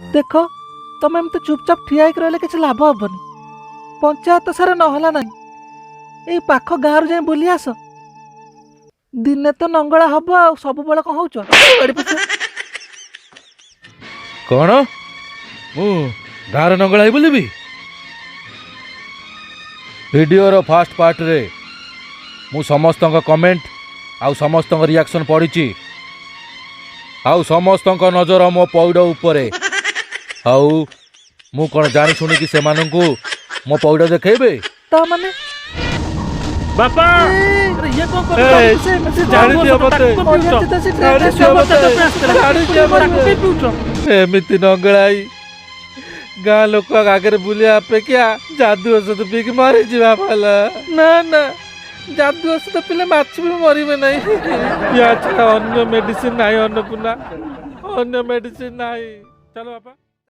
देख तमें एमती चुपचाप ठिया होकर रही किसी लाभ हेनी। पंचायत सारा नहला ना यही पाख गाँव जाए बुली आस दिने तो नंगला हम आ सब बेले कौन हो कौन मु गाँव Nangla Boulby video fast part रे मु समस्त कमेंट आउ समस्त रिएक्शन पढ़ी आउ समस्त नजर मो पौड़ उपरे आउ मु कौन जानी शुणी कि से मो पौड़ देखेबे माने बापा अरे ये कौन कर ए, जानी दियो मते। एमती नंगलाई गाँ लोक आगे बुलिया अपेक्षा जादू औषध पीक मरी जा ना ना जादू औषध पिले माछ भी मरबे नहीं। या छाड़ा अन्य मेडिसिन नहीं अन्नपूर्णा अन्य मेडिसिन नहीं चलो बापा।